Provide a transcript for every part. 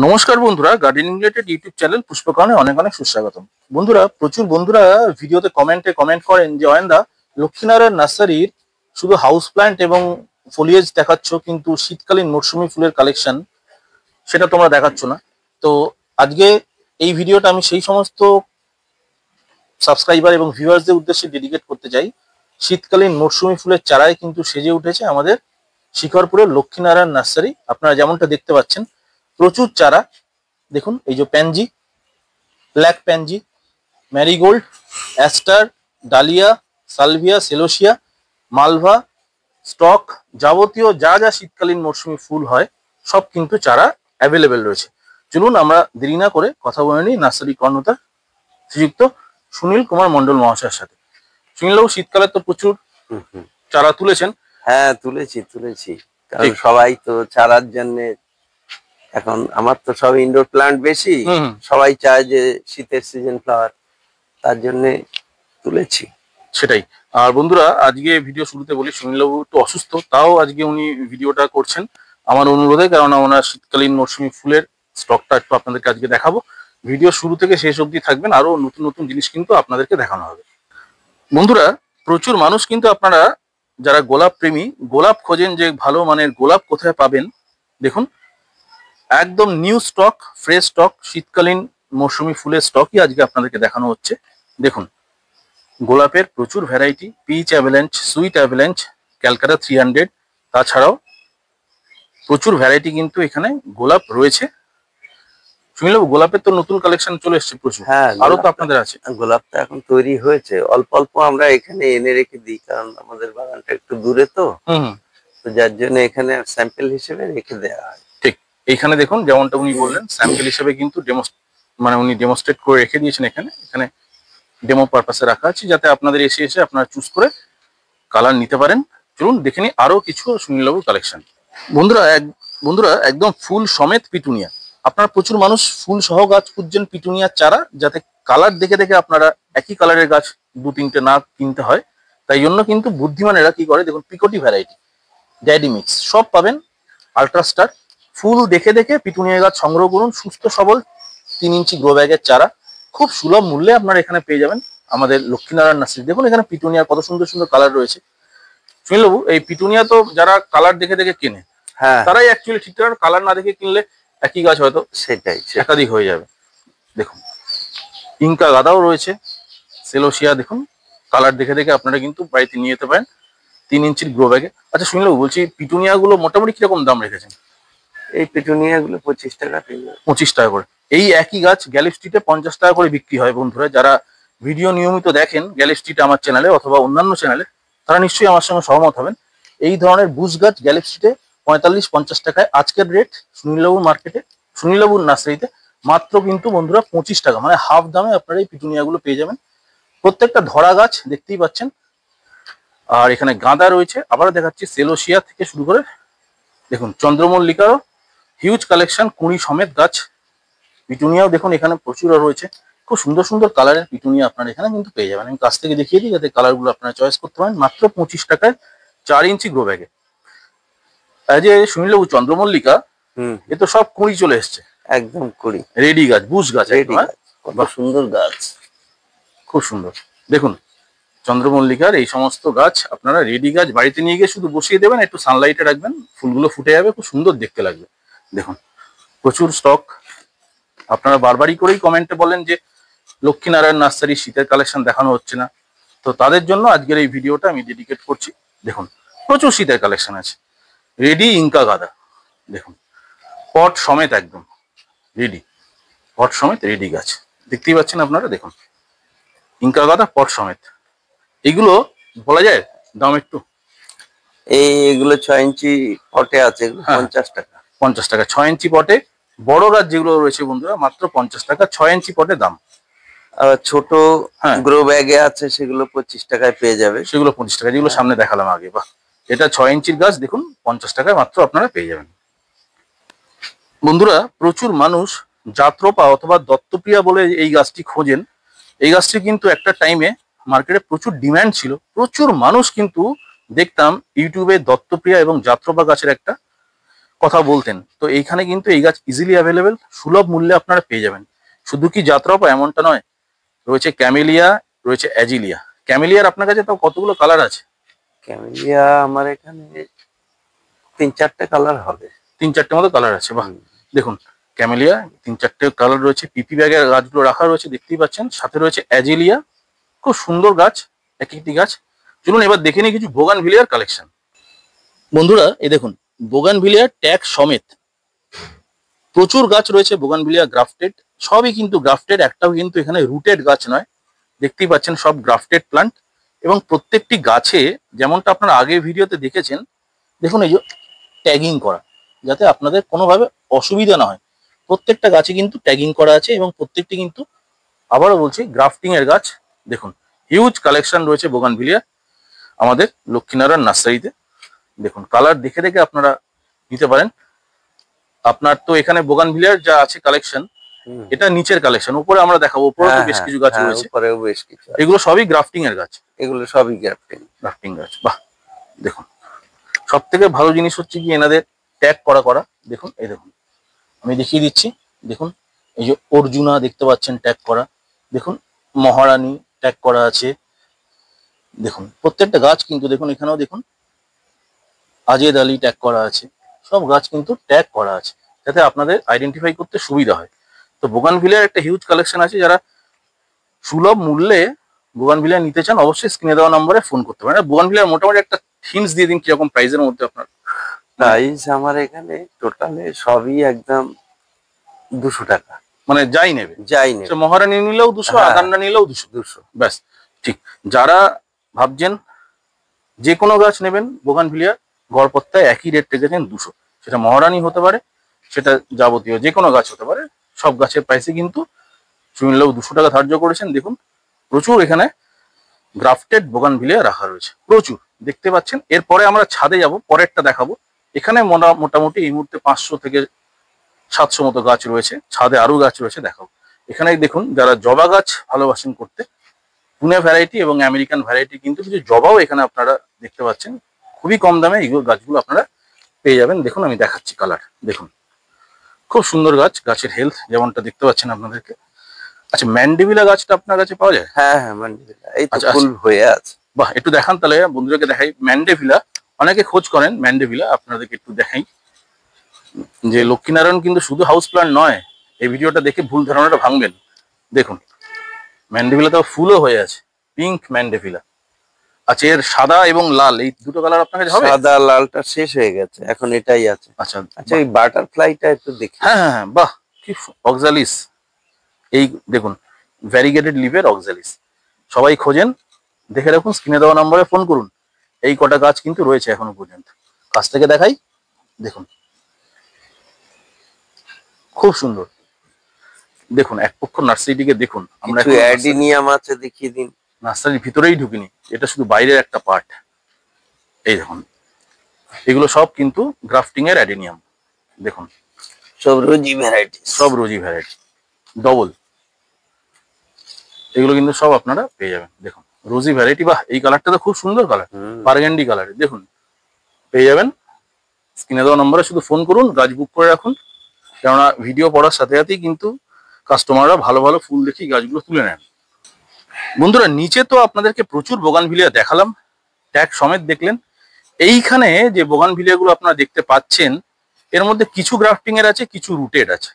নমস্কার বন্ধুরা, gardening related YouTube channel পুষ্পকর্ণে অনেক অনেক সুস্বাগতম। বন্ধুরা, প্রচুর বন্ধুরা ভিডিওতে কমেন্ট করেন যে অয়নদা, লক্ষ্মীনারায়ণ নার্সারির শুধু হাউস প্ল্যান্ট এবং ফলিয়েজ দেখাচ্ছ, কিন্তু শীতকালীন মরশুমি ফুলের কালেকশন সেটা তোমরা দেখাচ্ছ না। তো আজকে এই ভিডিওটা আমি সেই সমস্ত সাবস্ক্রাইবার এবং ভিউয়ার্সদের উদ্দেশ্যে ডেডিকেট করতে চাই। শীতকালীন মরশুমি ফুলের চারায় কিন্তু সেজে উঠেছে আমাদের শিকরপুরের লক্ষ্মীনারায়ণ নার্সারি। আপনারা যেমনটা দেখতে পাচ্ছেন, প্রচুর চারা। দেখুন, এই যে pansy, black pansy, marigold, aster, dahlia, salvia, celosia, malva, stock, যাবতীয় যা যা শীতকালীন মরশুমি ফুল হয় সব কিন্তু চারা অ্যাভেলেবেল রয়েছে। চলুন আমরা দেরি না করে কথা বলে নিই নার্সারি কর্ণধার শ্রীযুক্ত সুনীল কুমার মন্ডল মহাশয়ের সাথে। সুনীলবাবু, শীতকালে তো প্রচুর চারা তুলেছেন। হ্যাঁ, তুলেছি কারণ সবাই তো চারার জন্য, এখন আমার তো সব ইনডোর প্ল্যান্ট বেশি, সবাই চায় যে শীতের সিজন ফ্লাওয়ার, তার জন্য তুলেছি। সেটাই। আর বন্ধুরা, আজকে ভিডিও শুরুতে বলি, সুনীলবাবু একটু অসুস্থ, তাও আজকে উনি ভিডিওটা করছেন আমার অনুরোধে, কারণ ওনার শীতকালীন মরশুমি ফুলের স্টকটা একটু আপনাদেরকে আজকে দেখাবো। ভিডিও শুরু থেকে শেষ অবধি থাকবেন, আরো নতুন নতুন জিনিস কিন্তু আপনাদেরকে দেখানো হবে। বন্ধুরা, প্রচুর মানুষ কিন্তু, আপনারা যারা গোলাপ প্রেমী, গোলাপ খোঁজেন যে ভালো মানের গোলাপ কোথায় পাবেন, দেখুন একদম নিউ স্টক, ফ্রেশ স্টক, শীতকালীন মৌসুমি ফুলের স্টকই আজকে আপনাদেরকে দেখানো হচ্ছে। দেখুন, গোলাপের প্রচুর variety, pitch avalanche, sweet avalanche, Calcutta 300, তাছাড়াও প্রচুর ভ্যারাইটি কিন্তু এখানে গোলাপ রয়েছে। শুনলেও গোলাপের তো নতুন কালেকশন চলে এসেছে প্রচুর। হ্যাঁ, আরো তো আপনাদের আছে। গোলাপটা এখন তৈরি হয়েছে, অল্প অল্প আমরা এখানে এনে রেখে দিই, কারণ আমাদের বাগানটা একটু দূরে তো, যার জন্য এখানে স্যাম্পল হিসেবে রেখে দেওয়া হয়। ঠিক এইখানে দেখুন, যেমনটা উনি বললেন, স্যাম্পল হিসেবে কিন্তু উনি ডেমোস্ট্রেট করে রেখে দিয়েছেন। এখানে ডেমো পারপাসে রাখা আছে, যাতে আপনাদের এসে আপনারা চুজ করে কালার নিতে পারেন। চলুন দেখে নিই আরো কিছু সুনীলবাবুর কালেকশন। বন্ধুরা, একদম ফুল সমেত পিটুনিয়া। আপনারা প্রচুর মানুষ ফুল সহ গাছ খুঁজছেন, পিটুনিয়ার চারা, যাতে কালার দেখে দেখে আপনারা একই কালারের গাছ দু তিনটে না কিনতে হয়। তাই জন্য কিন্তু বুদ্ধিমানেরা কি করে, দেখুন পিকোটি ভ্যারাইটি, ড্যাডি মিক্স সব পাবেন। আল্ট্রাস্টার ফুল দেখে দেখে পিটুনিয়া গাছ সংগ্রহ করুন। সুস্থ সবল 3 ইঞ্চি গ্রো ব্যাগের চারা খুব সুলভ মূল্যে আপনারা এখানে পেয়ে যাবেন আমাদের লক্ষ্মীনারায়ণ নার্সারি। দেখুন এখানে পিটুনিয়া কত সুন্দর সুন্দর কালার রয়েছে। সুনীলবাবু, এই পিটুনিয়া তো যারা কালার দেখে দেখে কেনে, হ্যাঁ, তারাই অ্যাকচুয়ালি ঠিকঠাক কালার না দেখে কিনলে একই গাছ হয়তো সেটাই একাধিক হয়ে যাবে। দেখুন ইনকা গাঁদাও রয়েছে, সেলোসিয়া, দেখুন কালার দেখে দেখে আপনারা কিন্তু বাড়িতে নিয়ে যেতে পারেন 3 ইঞ্চির গ্রো ব্যাগে। আচ্ছা সুনীলবাবু, বলছি পিটুনিয়া গুলো মোটামুটি কিরকম দাম রেখেছেন? এই পিটুনিয়া গুলো 25 টাকা, 25 টাকা করে। এই একই গাছ গ্যালি স্ট্রিটে 50 টাকা করে বিক্রি হয়। বন্ধুরা, যারা ভিডিও নিয়মিত দেখেন গ্যালি স্ট্রিটে আমার চ্যানেলে অথবা অন্যান্য চ্যানেলে, তারা নিশ্চয়ই আমার সঙ্গে সহমত হবেন। এই ধরনের বুশ গাছ গ্যালি স্ট্রিটে 45-50 টাকায় আজকের রেট সুনীলবাবুর মার্কেটে, সুনীলবাবুর নার্সারিতে মাত্র কিন্তু বন্ধুরা 25 টাকা, মানে হাফ দামে আপনারা এই পিটুনিয়া গুলো পেয়ে যাবেন। প্রত্যেকটা ধরা গাছ দেখতেই পাচ্ছেন। আর এখানে গাঁদা রয়েছে, আবার দেখাচ্ছি সেলোসিয়া থেকে শুরু করে দেখুন চন্দ্রমল্লিকারও হিউজ কালেকশন, কুঁড়ি সমেত গাছ। পিটুনিয়াও দেখুন এখানে প্রচুর রয়েছে, খুব সুন্দর সুন্দর কালারের পিটুনিয়া আপনারা এখানে কিন্তু পেয়ে যাবেন। আমি কাছ থেকে দেখিয়ে দিই যাতে কালারগুলো আপনারা চয়েস করতে পারেন। মাত্র 25 টাকায় 4 ইঞ্চি গ্রো ব্যাগে। এই যে সুনীলবাবু, চন্দ্রমল্লিকা, এ তো সব কুঁড়ি চলে এসছে, একদম কুঁড়ি রেডি গাছ, বুশ গাছ, কত সুন্দর গাছ, খুব সুন্দর। দেখুন চন্দ্রমল্লিকার এই সমস্ত গাছ আপনারা রেডি গাছ বাড়িতে নিয়ে গিয়ে শুধু বসিয়ে দেবেন, একটু সানলাইটে রাখবেন, ফুলগুলো ফুটে যাবে, খুব সুন্দর দেখতে লাগবে। দেখুন প্রচুর স্টক। আপনারা বারবারই করেই কমেন্টে বলেন যে লক্ষ্মীনারায়ণ নার্সারি শীতের কালেকশন দেখানো হচ্ছে না, তো তাদের জন্য আজকের এই ভিডিওটা আমি ডেডিকেট করছি। দেখুন প্রচুর শীতের কালেকশন আছে। রেডি ইনকা গাঁদা, দেখুন পট সমেত, একদম রেডি, পট সমেত রেডি গাছ দেখতেই পাচ্ছেন আপনারা। দেখুন ইনকা গাঁদা পট সমেত। এগুলো বলা যায় দাম একটু, এগুলো 6 ইঞ্চি পটে আছে, 50 টাকা। 50 টাকা 6 ইঞ্চি পটে। বড় গাছ যেগুলো রয়েছে বন্ধুরা, মাত্র 50 টাকা 6 ইঞ্চি পটে দাম। আর ছোট গ্রো ব্যাগে আছে, সেগুলো 25 টাকায় পেয়ে যাবে। সেগুলো 25 টাকা, যেগুলো সামনে দেখালাম আগে। বাহ, এটা 6 ইঞ্চির গাছ, দেখুন 50 টাকায় মাত্র আপনারা পেয়ে যাবেন। বন্ধুরা, প্রচুর মানুষ জাত্রপা অথবা দত্তপ্রিয়া বলে এই গাছটি খোঁজেন। এই গাছটি কিন্তু একটা টাইমে মার্কেটে প্রচুর ডিমান্ড ছিল, প্রচুর মানুষ কিন্তু দেখতাম ইউটিউবে দত্তপ্রিয়া এবং জাত্রপা গাছের একটা কথা বলতেন, তো এইখানে কিন্তু এই গাছ ইজিলি অ্যাভেলেবেল, সুলভ মূল্যে আপনারা পেয়ে যাবেন। শুধু কি জাতরপা এমনটা নয়, রয়েছে ক্যামেলিয়া, রয়েছে অ্যাজিলিয়া। ক্যামেলিয়ার আপনার কাছে তাও কতগুলো কালার আছে? ক্যামেলিয়া আমার এখানে 3-4টে কালার হবে। 3-4টে মতো কালার আছে, বাহ। দেখুন ক্যামেলিয়া 3-4টে কালার রয়েছে, পিপি ব্যাগের গাছগুলো রাখা রয়েছে দেখতেই পাচ্ছেন। সাথে রয়েছে অ্যাজিলিয়া, খুব সুন্দর গাছ এক একটি গাছ। চলুন এবার দেখে নিই কিছু বোগানভিলিয়ার কালেকশন। বন্ধুরা এই দেখুন বোগানভিলিয়ার ট্যাগ সমেত প্রচুর গাছ রয়েছে। বোগানভিলিয়া গ্রাফটেড, সবই কিন্তু গ্রাফটেড, একটাও কিন্তু এখানে রুটেড গাছ নয়। দেখতেই পাচ্ছেন সব গ্রাফটেড প্লান্ট, এবং প্রত্যেকটি গাছে যেমনটা আপনারা আগের ভিডিওতে দেখেছেন, দেখুন এই যে ট্যাগিং করা, যাতে আপনাদের কোনোভাবে অসুবিধা না হয়। প্রত্যেকটা গাছে কিন্তু ট্যাগিং করা আছে, এবং প্রত্যেকটি কিন্তু আবারও বলছি গ্রাফটিং এর গাছ। দেখুন হিউজ কালেকশন রয়েছে বোগানভিলিয়া আমাদের লক্ষ্মীনারায়ণ নার্সারিতে। দেখুন কালার দেখে দেখে আপনারা নিতে পারেন। আপনার তো এখানে বোগানভিলিয়ার যা আছে কালেকশন, এটা নিচের কালেকশন, উপরে আমরা দেখাবো। উপরে তো বেশ কিছু গাছ রয়েছে, এগুলো সবই গ্রাফটিং এর গাছ। এগুলো সবই গ্রাফটিং গাছ, বাহ। দেখুন সব থেকে ভালো জিনিস হচ্ছে কি এনাদের ট্যাগ করা। দেখুন এই দেখুন আমি দেখিয়ে দিচ্ছি। দেখুন এই যে অর্জুনা দেখতে পাচ্ছেন ট্যাগ করা, দেখুন মহারানী ট্যাগ করা আছে। দেখুন প্রত্যেকটা গাছ কিন্তু দেখুন, এখানেও দেখুন আজেদ আলী ট্যাগ করা আছে। সব গাছ কিন্তু ট্যাগ করা আছে, যাতে আপনাদের আইডেন্টিফাই করতে সুবিধা হয়। তো বোগানভিলিয়ার একটা হিউজ কালেকশন আছে। যারা সুলভ মূল্যে বোগানভিলিয়া নিতে চান অবশ্যই স্ক্রিনে দেওয়া নম্বরে ফোন করতে পারেন। বোগানভিলিয়ার মোটামুটি একটা হিন্টস দিয়ে দিন কিরকম প্রাইসের মধ্যে আপনার। প্রাইস আমার এখানে টোটালে সবই একদম 200 টাকা, মানে যাই নেবে। মহারানী নিলেও 200, আদান্না নিলেও 200 ব্যাস। ঠিক, যারা ভাবছেন যে কোনো গাছ নেবেন বোগানভিলিয়া, গড়পত্তায় একই রেট রেখেছেন 200। সেটা মহারানী হতে পারে, সেটা যাবতীয় যে কোনো গাছ হতে পারে, সব গাছের প্রাইসে কিন্তু চুইনলেও 200 টাকা ধার্য করেছেন। দেখুন প্রচুর এখানে গ্রাফটেড বোগানভিলিয়া রাখা রয়েছে, প্রচুর দেখতে পাচ্ছেন। এরপরে আমরা ছাদে যাব, পরেরটা দেখাবো। এখানে মোটামুটি এই মুহূর্তে 500 থেকে 700 মতো গাছ রয়েছে, ছাদে আরো গাছ রয়েছে, দেখাবো। এখানে দেখুন যারা জবা গাছ ভালোবাসেন করতে, পুনে ভ্যারাইটি এবং আমেরিকান ভ্যারাইটি কিন্তু কিছু জবাও এখানে আপনারা দেখতে পাচ্ছেন। খুবই কম দামে এই গাছগুলো আপনারা পেয়ে যাবেন। দেখুন আমি দেখাচ্ছি কালার, দেখুন খুব সুন্দর গাছ, গাছের হেলথ যেমনটা দেখতে পাচ্ছেন আপনাদেরকে। আচ্ছা ম্যান্ডেভিলা গাছটা আপনার কাছে পাওয়া যায়? হ্যাঁ ম্যান্ডেভিলা এই তো ফুল হয়ে আছে। বাহ, একটু দেখান তাহলে বন্ধুদেরকে দেখাই। ম্যান্ডেভিলা অনেকে খোঁজ করেন, ম্যান্ডেভিলা আপনাদেরকে একটু দেখাই। যে লক্ষ্মীনারায়ণ কিন্তু শুধু হাউস প্লান্ট নয়, এই ভিডিওটা দেখে ভুল ধারণাটা ভাঙবেন। দেখুন ম্যান্ডেভিলা তো ফুলও হয়ে আছে, পিঙ্ক ম্যান্ডেভিলা। আচ্ছা এর সাদা এবং লাল এই দুটো কালার আপনার কাছে হবে? সাদা লালটা শেষ হয়ে গেছে, এখন এটাই আছে। আচ্ছা আচ্ছা এই বাটারফ্লাইটা একটু দেখি। হ্যাঁ বাহ, কি অক্সালিস। এই দেখুন ভ্যারিগেটেড লিভের অক্সালিস, সবাই খোঁজেন, দেখে রাখুন, স্ক্রিনে দেওয়া নম্বরে ফোন করুন। এই কটা গাছ কিন্তু রয়েছে এখনো পর্যন্ত। কাছ থেকে দেখাই, দেখুন খুব সুন্দর। দেখুন এক পক্ষ নার্সারিটিকে দেখুন, আমরা অ্যাডিনিয়াম আছে দেখিয়ে দিন। নার্সারির ভিতরেই ঢুকিনি, এটা শুধু বাইরের একটা পার্ট। এই দেখুন এগুলো সব কিন্তু গ্রাফটিং এর অ্যাডিনিয়াম। দেখুন সব রোজি ভ্যারাইটি, ডবল, এগুলো কিন্তু সব আপনারা পেয়ে যাবেন। দেখুন রোজি ভ্যারাইটি, বাহ এই কালারটা তো খুব সুন্দর কালার, বার্গেন্ডি কালার। দেখুন পেয়ে যাবেন, স্ক্রিনে দেওয়া নম্বরে শুধু ফোন করুন, গাছ বুক করে রাখুন। কেননা ভিডিও পড়ার সাথে সাথেই কিন্তু কাস্টমাররা ভালো ভালো ফুল দেখি গাছগুলো তুলে নেন। বন্ধুরা নিচে তো আপনাদেরকে প্রচুর বোগানভিলিয়া দেখালাম, ট্যাগ সমেত দেখলেন। এইখানে যে বোগানভিলিয়াগুলো আপনারা দেখতে পাচ্ছেন, এর মধ্যে কিছু গ্রাফটিং এর আছে, কিছু রুটেড আছে।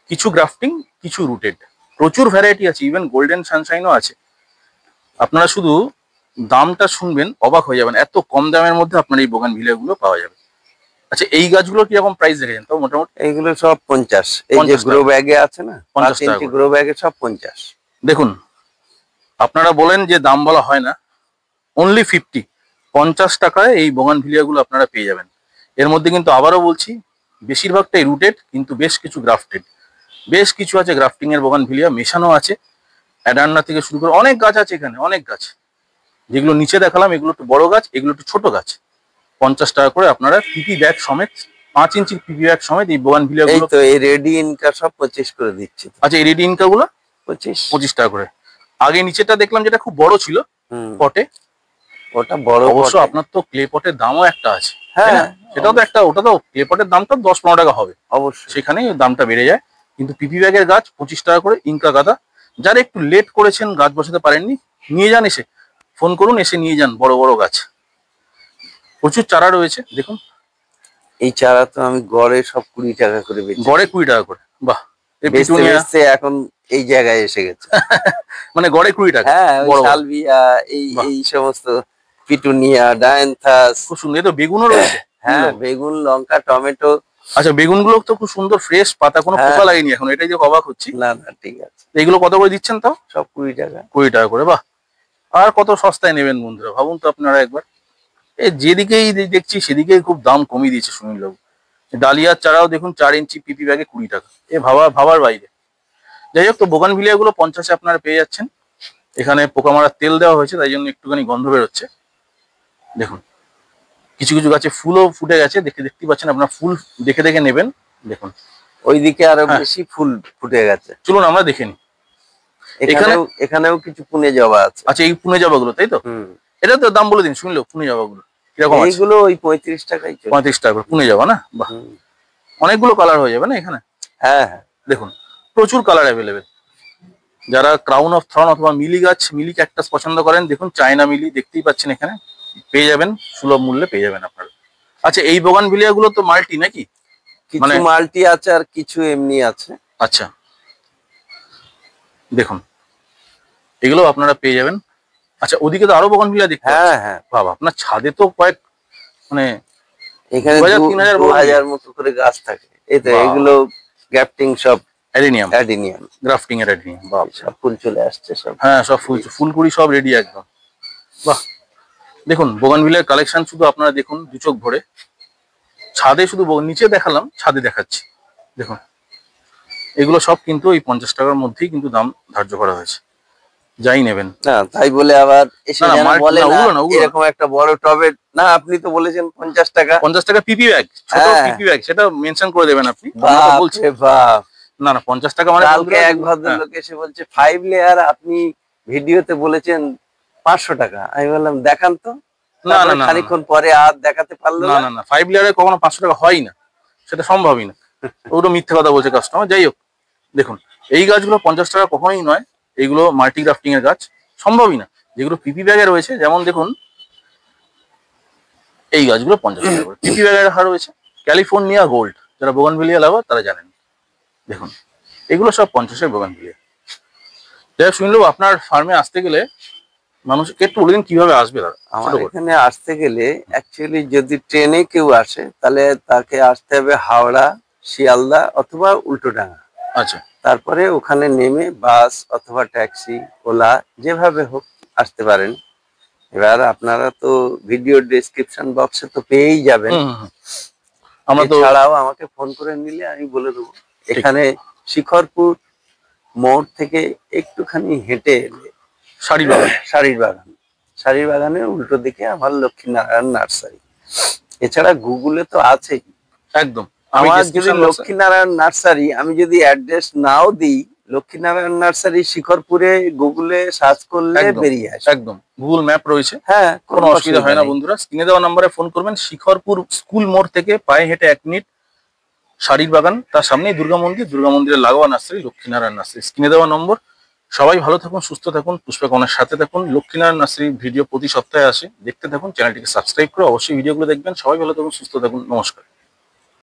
কিছু গ্রাফটিং, কিছু রুটেড, প্রচুর ভ্যারাইটি আছে, ইভেন গোল্ডেন সানশাইনও আছে। আপনারা শুধু দামটা শুনবেন অবাক হয়ে যাবেন, এত কম দামের মধ্যে আপনার এই বোগানভিলিয়াগুলো পাওয়া যাবে। আচ্ছা এই গাছগুলো কিরকম প্রাইস রেখেছেন? তো মোটামুটি এইগুলো সব 50। এই যে গ্রো ব্যাগে আছে না, 50 টাকা গ্রো ব্যাগে সব 50। দেখুন আপনারা বলেন যে দাম বলা হয় না, অনলি 50 টাকায় এই বোগানভিলিয়াগুলো আপনারা পেয়ে যাবেন। এর মধ্যে কিন্তু আবারও বলছি বেশিরভাগটাই রুটেড, কিন্তু বেশ কিছু গ্রাফটেড, বেশ কিছু আছে গ্রাফটিং এর বোগানভিলিয়া, মেশানো আছে। অ্যাডান্না থেকে শুরু করে অনেক গাছ আছে এখানে, অনেক গাছ। যেগুলো নিচে দেখালাম এগুলো একটু বড় গাছ, এগুলো একটু ছোট গাছ। 50 টাকা করে আপনারা পিপি ব্যাগ সমেত, 5 ইঞ্চির পিপি ব্যাগ সমেত এই বোগানভিলিয়াগুলো। তো এই রেডি ইনকা সব 25 করে দিচ্ছি। আচ্ছা এই রেডি ইনকা গুলো 25 টাকা করে। আগে নিচেটা দেখলাম যেটা খুব বড় ছিল পটে, ওটা বড়। অবশ্য আপনার তো ক্লে পটের দামও একটা আছে, হ্যাঁ, সেটাও তো একটা, ওটা তো ক্লে পটের দামটা 10-15 টাকা হবে অবশ্যই। সেখানে দামটা বেড়ে যায়। কিন্তু পিপি ব্যাগের গাছ 25 টাকা করে ইনকা গাদা। যারা একটু লেট করেছেন, গাছ বসাতে পারেননি, নিয়ে যান, এসে ফোন করুন, এসে নিয়ে যান বড় বড় গাছ। প্রচুর চারা রয়েছে দেখুন। এই চারা তো আমি গড়ে সব 20 টাকা করে বেচি। গড়ে 20 টাকা করে? বাহ। এই বেচতে পিটুনিয়া বেচতে এখন এই জায়গায় এসে গেছে। মানে গড়ে 20 টাকা? হ্যাঁ, ওই বড় বড়। সালভিয়া, এই বাহ। এই সমস্ত পিটুনিয়া, ডায়ান্থাস। খুব সুন্দর। এই তো বেগুনও রয়েছে। হ্যাঁ, বেগুন, লঙ্কা, টমেটো। আচ্ছা, বেগুনগুলো তো খুব সুন্দর ফ্রেশ পাতা, কোনো হ্যাঁ। পোকা লাগেনি এখন, এটাই যে অবাক হচ্ছি। না না, ঠিক আছে। এগুলো কত করে দিচ্ছেন তাও? সব 20 টাকা। 20 টাকা করে? বাহ। আর কত সস্তায় নেবেন বন্ধুরা, ভাবুন তো আপনারা একবার। এই যেদিকেই দেখছি সেদিকেই খুব দাম কমিয়ে দিয়েছে সুনীলবাবু। ডালিয়ার চারাও দেখুন 4 ইঞ্চি পিপি ব্যাগে 20 টাকা। এ ভাবার বাইরে। যাই হোক, তো বোগানভিলিয়া গুলো 50-এ আপনারা পেয়ে যাচ্ছেন। এখানে পোকা মারার তেল দেওয়া হয়েছে, তাই জন্য একটুখানি গন্ধ বেরোচ্ছে। দেখুন, কিছু কিছু গাছে ফুলও ফুটে গেছে, দেখতে পাচ্ছেন আপনার। ফুল দেখে দেখে নেবেন। দেখুন ওইদিকে আরো হ্যাঁ। বেশি ফুল ফুটে গেছে। চলুন আমরা দেখে নিই। এখানেও কিছু পুনে জবা আছে। আচ্ছা, এই পুনে জবাগুলো তাই তো? এটা তো দাম বলে দিন শুনলো, পুনে জবাগুলো কিরকম আছে? এইগুলো ওই 35 টাকাই চলে। 35 টাকা করে পুনে জবা না? বাহ। অনেকগুলো কালার হয়ে যাবে না এখানে? হ্যাঁ হ্যাঁ, দেখুন প্রচুর কালার অ্যাভেলেবেল। যারা ক্রাউন অফ থর্ন অথবা মিলি গাছ, মিলি ক্যাকটাস পছন্দ করেন, দেখুন চায়না মিলি দেখতেই পাচ্ছেন, এখানে পেয়ে যাবেন, সুলভ মূল্যে পেয়ে যাবেন আপনারা। আচ্ছা, এই বোগানভিলিয়া গুলো তো মাল্টি নাকি? কিছু মাল্টি আছে আর কিছু এমনি আছে। আচ্ছা, দেখুন এগুলো আপনারা পেয়ে যাবেন। আচ্ছা, ওদিকে তো আরো বোগানভিলিয়া দেখতে পাচ্ছি। হ্যাঁ হ্যাঁ, বাবা, আপনার ছাদে তো কয়েক, মানে এখানে 2000-3000 2000 মতো করে গাছ থাকে। এই তো এগুলো গ্রাফটিং, সব অ্যাডিনিয়াম গ্রাফটিং এর অ্যাডিনিয়াম। বাহ, সব ফুল চলে আসছে সব। হ্যাঁ, সব ফুলকুড়ি সব রেডি একদম। বাহ। দেখুন বোগানভিলিয়ার কালেকশন শুধু আপনারা দেখুন দু চোখ ভরে। ছাদে শুধু নিচে দেখালাম, ছাদে দেখাচ্ছি। দেখুন এগুলো সব কিন্তু ওই 50 টাকার মধ্যেই কিন্তু দাম ধার্য করা হয়েছে, যাই নেবেন। না তাই বলে আবার এসে যেন বলে না এরকম একটা বড় টবে। না, আপনি তো বলেছেন 50 টাকা। 50 টাকা পিপি ব্যাগ, ছোট পিপি ব্যাগ, সেটা মেনশন করে দেবেন আপনি। বলছি বাহ, না না, 50 টাকা মানে? কালকে এক ভদ্রলোক এসে বলছে 5 লেয়ার, আপনি ভিডিওতে বলেছেন 500 টাকা। আমি বললাম দেখান তো। না না না, খানিকক্ষণ পরে আর দেখাতে পারলো না। না না, 5 লেয়ারে কখনো 500 টাকা হয় না, সেটা সম্ভবই না। ওগুলো মিথ্যে কথা বলছে কাস্টমার। যাই হোক, দেখুন এই গাছগুলো 50 টাকা কখনোই নয়। এইগুলো মাল্টি গ্রাফটিং এর গাছ, সম্ভবই না। যেগুলো পিপি ব্যাগে রয়েছে, যেমন দেখুন এই গাছগুলো 50 টাকা করে পিপি ব্যাগে রাখা রয়েছে। ক্যালিফোর্নিয়া গোল্ড, যারা বোগানভিলিয়া লাভার তারা জানেন। দেখুন এগুলো সব 50-এর বোগানভিলিয়া। যাই হোক শুনলেও, আপনার ফার্মে আসতে গেলে মানুষকে একটু বলে দিন কিভাবে আসবে তারা। আমার এখানে আসতে গেলে অ্যাকচুয়ালি যদি ট্রেনে কেউ আসে তাহলে তাকে আসতে হবে হাওড়া, শিয়ালদা অথবা উল্টোডাঙ্গা। আচ্ছা, তারপরে ওখানে নেমে বাস অথবা ট্যাক্সি, ওলা, যেভাবে হোক আসতে পারেন। এবার আপনারা তো ভিডিও ডেসক্রিপশন বক্সে তো পেয়েই যাবেন। আমরা তো ছাড়াও আমাকে ফোন করে নিলে আমি বলে দেবো। এখানে শিখরপুর মোড় থেকে একটুখানি হেঁটে এলে শাড়ির বাগানের উল্টো দিকে আমার লক্ষ্মীনারায়ণ নার্সারি। এছাড়া গুগলে তো আছেই একদম। আমার যদি লক্ষ্মীনারায়ণ নার্সারি, আমি যদি অ্যাড্রেস নাও দিই, লক্ষ্মীনারায়ণ নার্সারি শিখরপুরে গুগলে সার্চ করলে বেরিয়ে আসে। একদম গুগল ম্যাপ রয়েছে। হ্যাঁ, কোনো অসুবিধা হয় না বন্ধুরা। স্ক্রিনে দেওয়া নম্বরে ফোন করবেন। শিখরপুর স্কুল মোড় থেকে পায়ে হেঁটে 1 মিনিট, শাড়ির বাগান, তার সামনেই দুর্গা মন্দিরের লাগোয়া নার্সারি, লক্ষ্মীনারায়ণ নার্সারি। স্ক্রিনে দেওয়া নম্বর। সবাই ভালো থাকুন, সুস্থ থাকুন, পুষ্পকনের সাথে থাকুন। লক্ষ্মীনারায়ণ নার্সারির ভিডিও প্রতি সপ্তাহে আসে, দেখতে থাকুন। চ্যানেলটিকে সাবস্ক্রাইব করে অবশ্যই ভিডিওগুলো দেখবেন। সবাই ভালো থাকুন, সুস্থ থাকুন, নমস্কার।